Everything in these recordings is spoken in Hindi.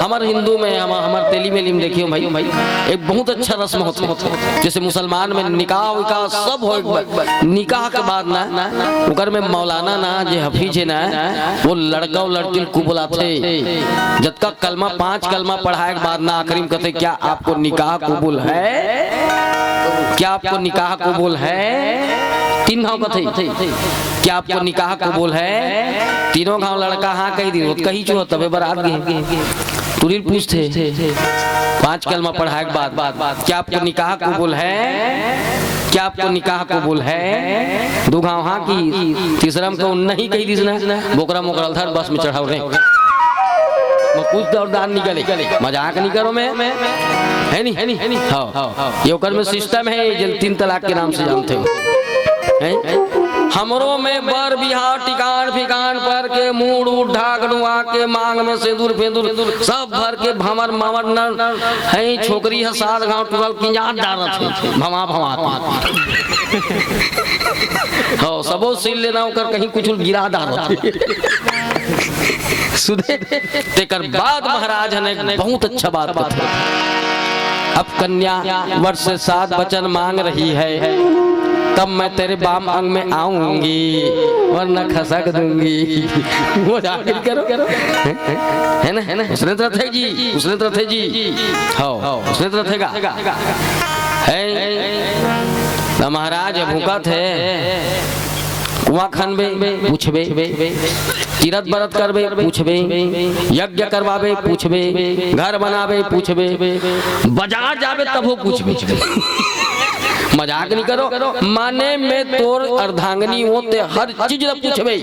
हमारे हिंदू में हमारे तेली में लिम देखियो भाई एक बहुत अच्छा रस्म होता है। जैसे मुसलमान में निकाह विकाह सब हो, निकाह के बाद ना उकर में मौलाना ना जे हफीज है ना वो लड़का और लड़की को बुलाते जब तक कलमा 5 कलमा पढ़ाए के बाद ना आखिरी में कहते क्या आपको निकाह कबूल है, क्या आपको निकाह कबूल है। 3 घाव कथे क्या आपको निकाह कबूल है, तीनों घाव लड़का हाँ कही दी कही चो तबे बारात गए तुरील पूछते 5 कलमा पढ़ाए के बाद क्या आपको निकाह कबूल है, क्या आपको निकाह कबूल है। 2 घाव हाँ की, तीसरा में नहीं कही दी बोकरा मोकरा धर बस में चढ़ाओ रे कुछ दौड़ दान निकले, मजाक नहीं करो मैं है नहीं हाँ ये ओकर में सिस्टम है जल 3 तलाक के नाम से जानते हो। हमरों में बर बिहार टिकान फिकान पर के मूड उठ ढाक ढुआ के मांग में सिंदूर फेंदूर सब भर के भमर मवर न है छोकरी है 7 गांव टूरल की याद डालत है भमा भमा हो सबो सिल लेना ओकर कहीं कुछ गिरा डालत सुधे तेकर बाद महाराज ने बहुत अच्छा बात बताया। अब कन्या वर्ष से 7 वचन मांग रही है तब मैं तेरे बाम अंग में आऊंगी वरना खसक दूंगी। वो जाकर करो है ना उसने तरह थे जी उसने तरह थे जी हाँ उसने तरह थेगा है महाराज भूखा थे कुआं खनबे पूछबे, तीरथ व्रत करबे पूछबे, यज्ञ करवाबे पूछबे, घर बनाबे पूछबे, बाजार जाबे तब हो पूछबे। मजाक नहीं करो माने में तोर अर्धांगनी होते हर चीज पूछबे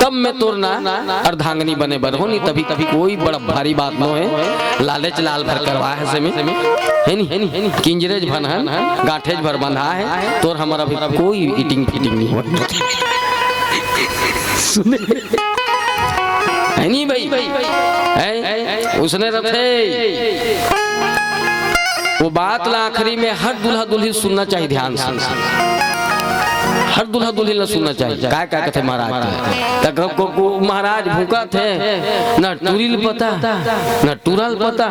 तब मैं तोर ना अर्धांगनी बने बर हो नहीं तभी कोई बड़ा भारी बात न है। लालच लाल भर करवा है से में है नहीं किंजरेज भन है गांठेज भर बंधा है तोर हमारा भी कोई ईटिंग फिटिंग नहीं हो सुने है नहीं भाई है उसने रखे वो बात ला आखिरी में हर दूल्हा दुल्हन सुनना चाहिए ध्यान से, हर दूल्हा दुल्हन सुनना चाहिए। क्या कहते महाराज महाराज भूखा थे न टूरिल पता न टूरल पता